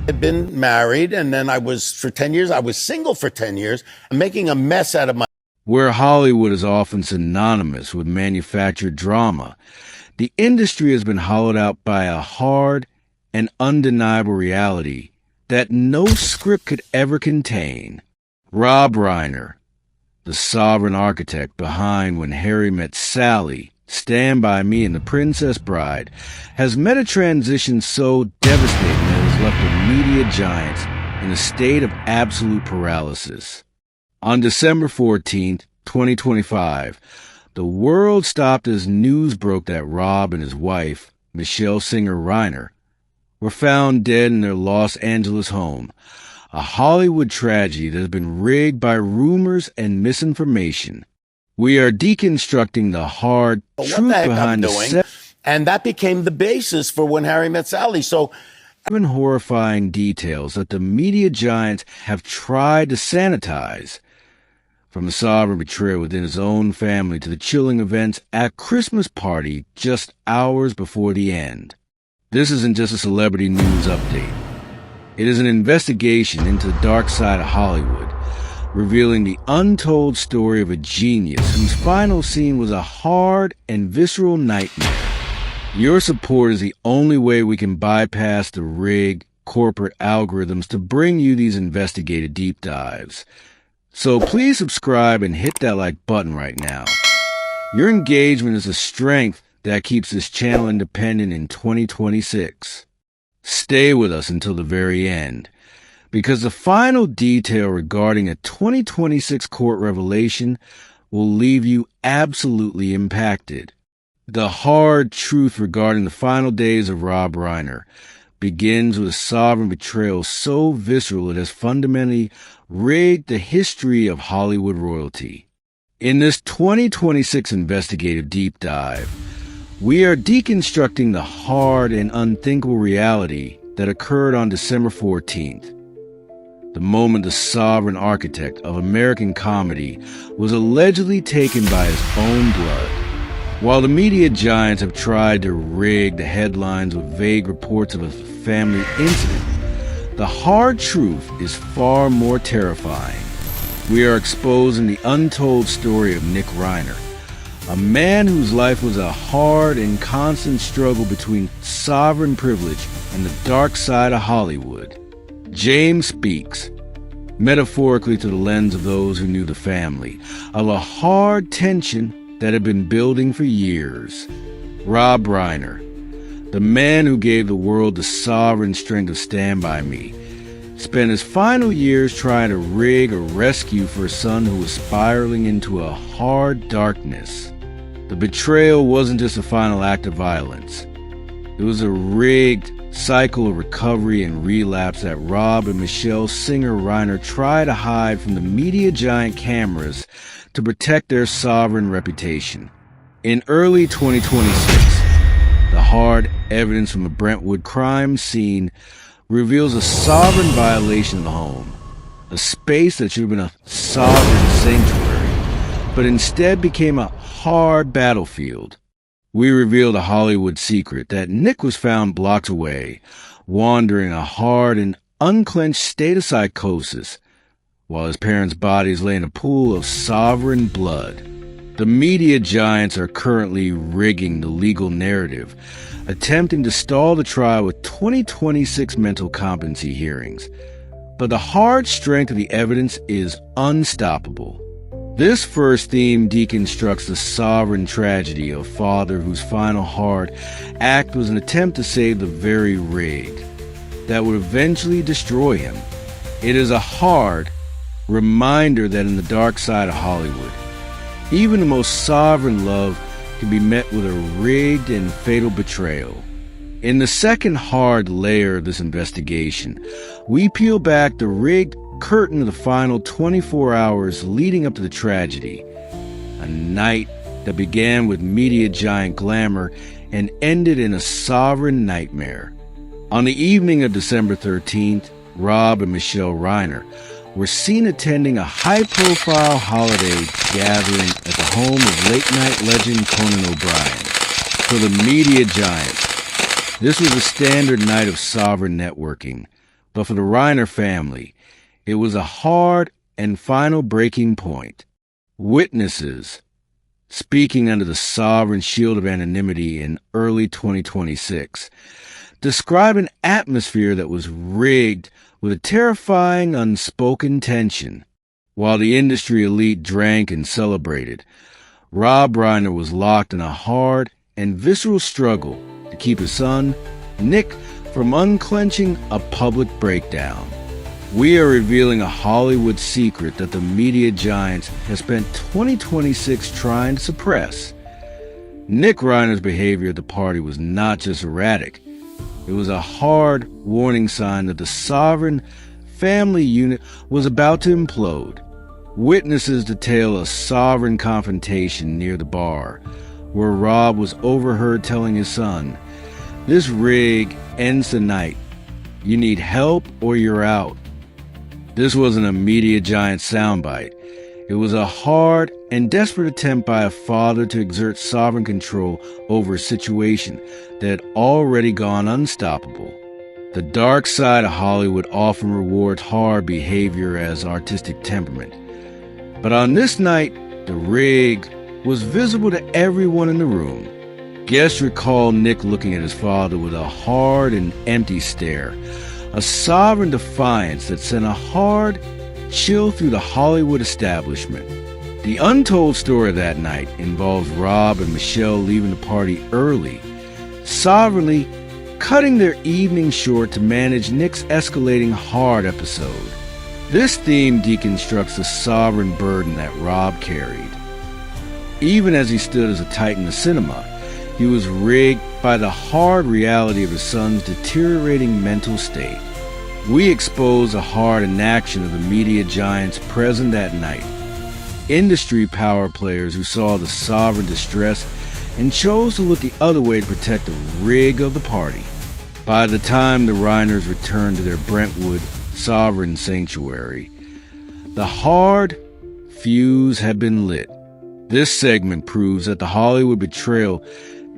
I'd been married, and then I was single for 10 years, and making a mess out of my. Where Hollywood is often synonymous with manufactured drama, the industry has been hollowed out by a hard and undeniable reality that no script could ever contain. Rob Reiner, the sovereign architect behind When Harry Met Sally, Stand By Me, and The Princess Bride, has met a transition so devastating that it has left the media giants in a state of absolute paralysis. On December 14th, 2025, the world stopped as news broke that Rob and his wife, Michelle Singer Reiner, were found dead in their Los Angeles home, a Hollywood tragedy that has been rigged by rumors and misinformation. We are deconstructing the hard truth behind and that became the basis for When Harry Met Sally. So, horrifying details that the media giants have tried to sanitize, from the sovereign betrayal within his own family to the chilling events at a Christmas party just hours before the end. This isn't just a celebrity news update. It is an investigation into the dark side of Hollywood, revealing the untold story of a genius whose final scene was a hard and visceral nightmare. Your support is the only way we can bypass the rigged corporate algorithms to bring you these investigative deep dives. So please subscribe and hit that like button right now. Your engagement is the strength that keeps this channel independent in 2026. Stay with us until the very end, because the final detail regarding a 2026 court revelation will leave you absolutely impacted. The hard truth regarding the final days of Rob Reiner begins with a sovereign betrayal so visceral it has fundamentally rigged the history of Hollywood royalty. In this 2026 investigative deep dive, we are deconstructing the hard and unthinkable reality that occurred on December 14th, the moment the sovereign architect of American comedy was allegedly taken by his own blood. While the media giants have tried to rig the headlines with vague reports of a family incident, the hard truth is far more terrifying. We are exposing the untold story of Nick Reiner, a man whose life was a hard and constant struggle between sovereign privilege and the dark side of Hollywood. James speaks, metaphorically to the lens of those who knew the family, of a hard tension that had been building for years. Rob Reiner, the man who gave the world the sovereign strength of Stand By Me, spent his final years trying to rig a rescue for a son who was spiraling into a hard darkness. The betrayal wasn't just a final act of violence. It was a rigged cycle of recovery and relapse that Rob and Michelle Singer Reiner tried to hide from the media giant cameras to protect their sovereign reputation. In early 2026, the hard evidence from a Brentwood crime scene reveals a sovereign violation of the home, a space that should have been a sovereign sanctuary, but instead became a hard battlefield. We revealed a Hollywood secret that Nick was found blocks away, wandering a hard and unclenched state of psychosis, while his parents' bodies lay in a pool of sovereign blood. The media giants are currently rigging the legal narrative, attempting to stall the trial with 2026 mental competency hearings. But the hard strength of the evidence is unstoppable. This first theme deconstructs the sovereign tragedy of a father whose final hard act was an attempt to save the very rig that would eventually destroy him. It is a hard reminder that in the dark side of Hollywood, even the most sovereign love can be met with a rigged and fatal betrayal. In the second hard layer of this investigation, we peel back the rigged curtain of the final 24 hours leading up to the tragedy. A night that began with media giant glamour and ended in a sovereign nightmare. On the evening of December 13th, Rob and Michelle Reiner were seen attending a high-profile holiday gathering at the home of late-night legend Conan O'Brien. For the media giants, this was a standard night of sovereign networking, But for the Reiner family, it was a hard and final breaking point. Witnesses, speaking under the sovereign shield of anonymity in early 2026, describe an atmosphere that was rigged with a terrifying unspoken tension. While the industry elite drank and celebrated, Rob Reiner was locked in a hard and visceral struggle to keep his son, Nick, from unclenching a public breakdown. We are revealing a Hollywood secret that the media giants have spent 2026 trying to suppress. Nick Reiner's behavior at the party was not just erratic. It was a hard warning sign that the sovereign family unit was about to implode. Witnesses detail a sovereign confrontation near the bar, where Rob was overheard telling his son, "This rig ends tonight. You need help or you're out." This wasn't a media giant soundbite. It was a hard and desperate attempt by a father to exert sovereign control over a situation that had already gone unstoppable. The dark side of Hollywood often rewards hard behavior as artistic temperament. But on this night, the rig was visible to everyone in the room. Guests recall Nick looking at his father with a hard and empty stare, a sovereign defiance that sent a hard chill through the Hollywood establishment. The untold story of that night involves Rob and Michelle leaving the party early, sovereignly cutting their evening short to manage Nick's escalating hard episode. This theme deconstructs the sovereign burden that Rob carried. Even as he stood as a titan of cinema, he was rigged by the hard reality of his son's deteriorating mental state. We expose the hard inaction of the media giants present that night. Industry power players who saw the sovereign distress and chose to look the other way to protect the rig of the party. By the time the Reiners returned to their Brentwood sovereign sanctuary, the hard fuse had been lit. This segment proves that the Hollywood betrayal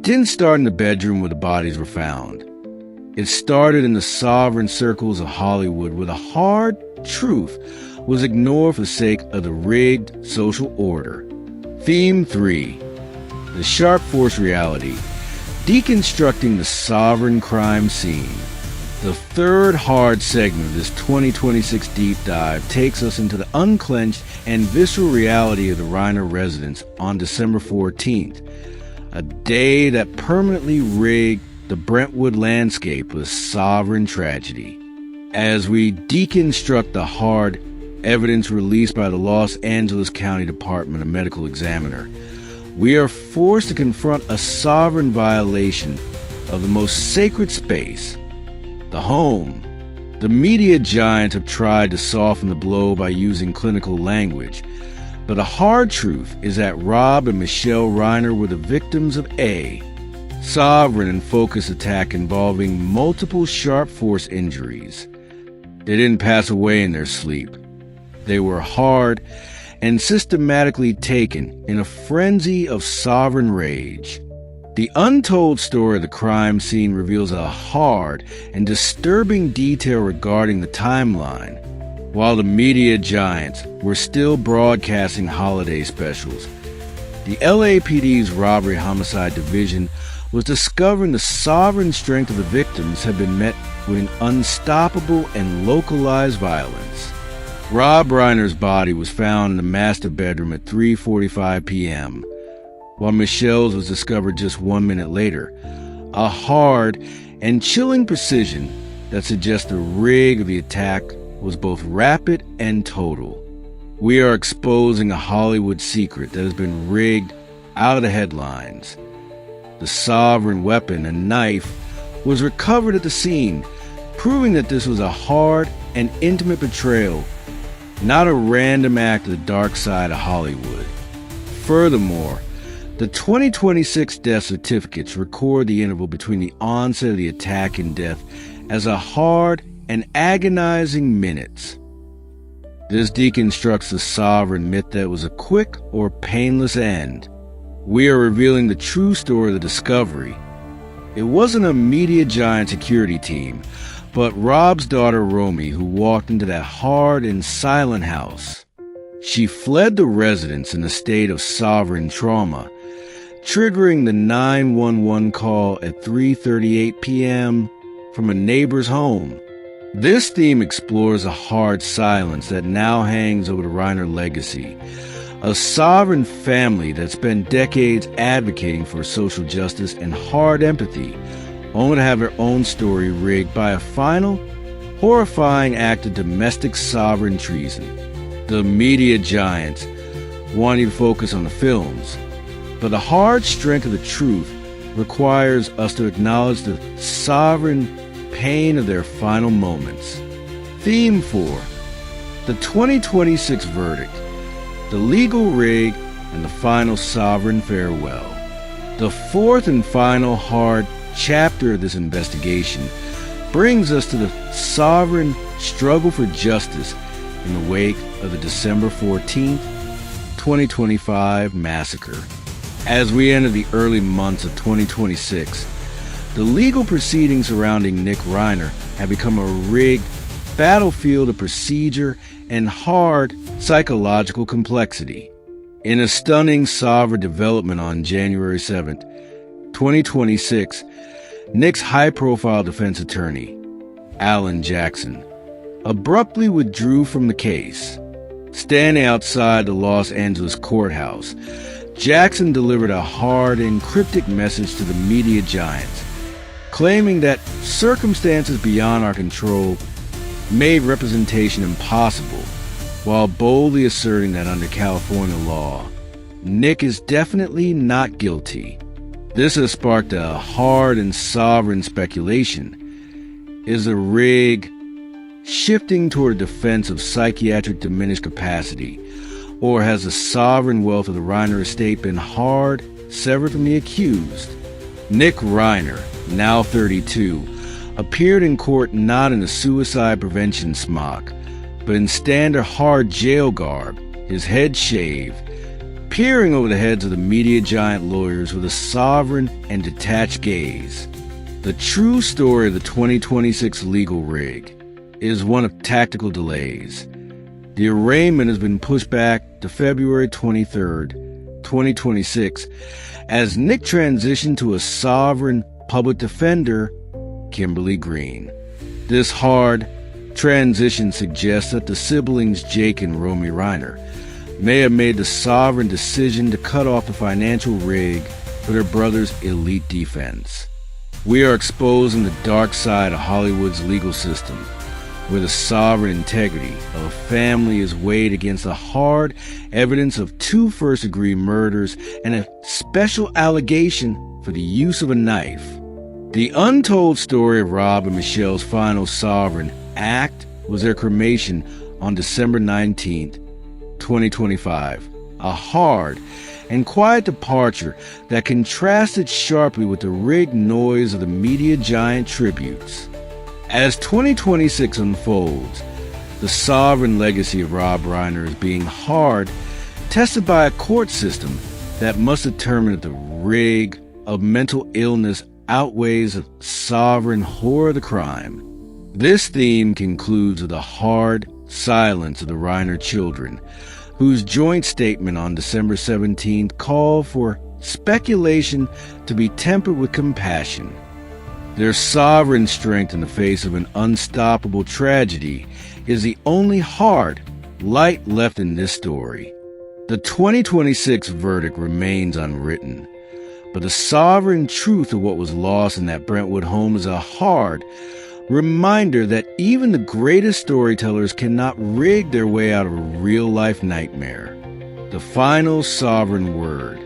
didn't start in the bedroom where the bodies were found. It started in the sovereign circles of Hollywood, where the hard truth was ignored for the sake of the rigged social order. Theme 3. The Sharp Force Reality. Deconstructing the sovereign crime scene. The third hard segment of this 2026 deep dive takes us into the unclenched and visceral reality of the Reiner residence on December 14th, a day that permanently rigged the Brentwood landscape with sovereign tragedy. As we deconstruct the hard evidence released by the Los Angeles County Department of Medical Examiner, we are forced to confront a sovereign violation of the most sacred space, the home. The media giants have tried to soften the blow by using clinical language, but the hard truth is that Rob and Michelle Reiner were the victims of a sovereign and focused attack involving multiple sharp force injuries. They didn't pass away in their sleep. They were hard and systematically taken in a frenzy of sovereign rage. The untold story of the crime scene reveals a hard and disturbing detail regarding the timeline. While the media giants were still broadcasting holiday specials, the LAPD's Robbery Homicide Division was discovering the sovereign strength of the victims had been met with an unstoppable and localized violence. Rob Reiner's body was found in the master bedroom at 3:45 p.m., while Michelle's was discovered just 1 minute later. A hard and chilling precision that suggests the rig of the attack was both rapid and total. We are exposing a Hollywood secret that has been rigged out of the headlines. The sovereign weapon, a knife, was recovered at the scene, proving that this was a hard and intimate betrayal, not a random act of the dark side of Hollywood. Furthermore, the 2026 death certificates record the interval between the onset of the attack and death as a hard and agonizing minutes. This deconstructs the sovereign myth that it was a quick or painless end. We are revealing the true story of the discovery. It wasn't a media giant security team, but Rob's daughter Romy, who walked into that hard and silent house. She fled the residence in a state of sovereign trauma, triggering the 911 call at 3:38 p.m. from a neighbor's home. This theme explores a hard silence that now hangs over the Reiner legacy, a sovereign family that spent decades advocating for social justice and hard empathy, only to have their own story rigged by a final, horrifying act of domestic sovereign treason. The media giants want you to focus on the films, but the hard strength of the truth requires us to acknowledge the sovereign pain of their final moments. Theme 4. The 2026 verdict, the legal rig, and the final sovereign farewell. The fourth and final hard chapter of this investigation brings us to the sovereign struggle for justice in the wake of the December 14th, 2025 massacre. As we enter the early months of 2026, the legal proceedings surrounding Nick Reiner have become a rigged battlefield of procedure and hard psychological complexity. In a stunning sovereign development on January 7th, 2026, Nick's high-profile defense attorney, Alan Jackson, abruptly withdrew from the case. Standing outside the Los Angeles courthouse, Jackson delivered a hard and cryptic message to the media giants, claiming that circumstances beyond our control made representation impossible, while boldly asserting that under California law, Nick is definitely not guilty. This has sparked a hard and sovereign speculation. Is the rig shifting toward a defense of psychiatric diminished capacity, or has the sovereign wealth of the Reiner estate been hard severed from the accused? Nick Reiner, now 32, appeared in court not in a suicide prevention smock, but in standard hard jail garb, his head shaved, peering over the heads of the media giant lawyers with a sovereign and detached gaze. The true story of the 2026 legal rig is one of tactical delays. The arraignment has been pushed back to February 23rd, 2026, as Nick transitioned to a sovereign public defender, Kimberly Green. This hard transition suggests that the siblings Jake and Romy Reiner may have made the sovereign decision to cut off the financial rig for their brother's elite defense. We are exposing the dark side of Hollywood's legal system, where the sovereign integrity of a family is weighed against the hard evidence of 2 first-degree murders and a special allegation for the use of a knife. The untold story of Rob and Michelle's final sovereign act was their cremation on December 19th, 2025, a hard and quiet departure that contrasted sharply with the rigged noise of the media giant tributes. As 2026 unfolds, the sovereign legacy of Rob Reiner is being hard tested by a court system that must determine if the rig of mental illness outweighs the sovereign horror of the crime. This theme concludes with the hard silence of the Reiner children, whose joint statement on December 17th called for speculation to be tempered with compassion. Their sovereign strength in the face of an unstoppable tragedy is the only hard light left in this story. The 2026 verdict remains unwritten, but the sovereign truth of what was lost in that Brentwood home is a hard reminder that even the greatest storytellers cannot rig their way out of a real-life nightmare. The final sovereign word.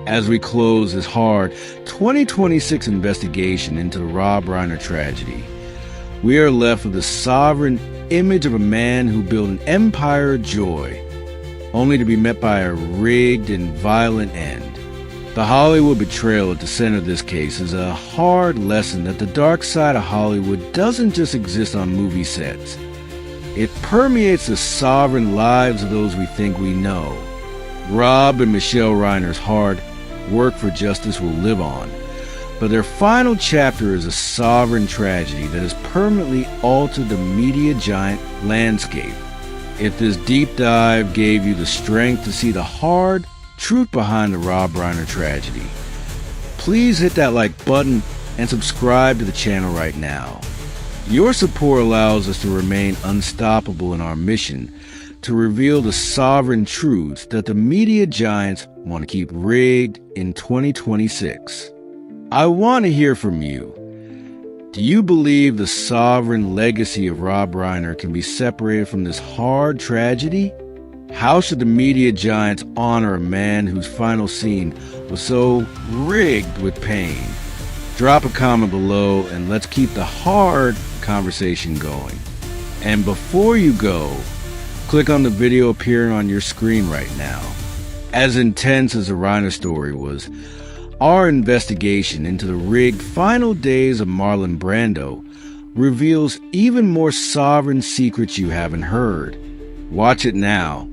As we close this hard 2026 investigation into the Rob Reiner tragedy, we are left with the sovereign image of a man who built an empire of joy, only to be met by a rigged and violent end. The Hollywood betrayal at the center of this case is a hard lesson that the dark side of Hollywood doesn't just exist on movie sets. It permeates the sovereign lives of those we think we know. Rob and Michelle Reiner's hard work for justice will live on, But their final chapter is a sovereign tragedy that has permanently altered the media giant landscape. If this deep dive gave you the strength to see the hard truth behind the Rob Reiner tragedy, please hit that like button and subscribe to the channel right now. Your support allows us to remain unstoppable in our mission to reveal the sovereign truths that the media giants want to keep rigged in 2026. I want to hear from you. Do you believe the sovereign legacy of Rob Reiner can be separated from this hard tragedy? How should the media giants honor a man whose final scene was so rigged with pain? Drop a comment below and let's keep the hard conversation going. And before you go, click on the video appearing on your screen right now. As intense as the Reiner story was, our investigation into the rigged final days of Marlon Brando reveals even more sovereign secrets you haven't heard. Watch it now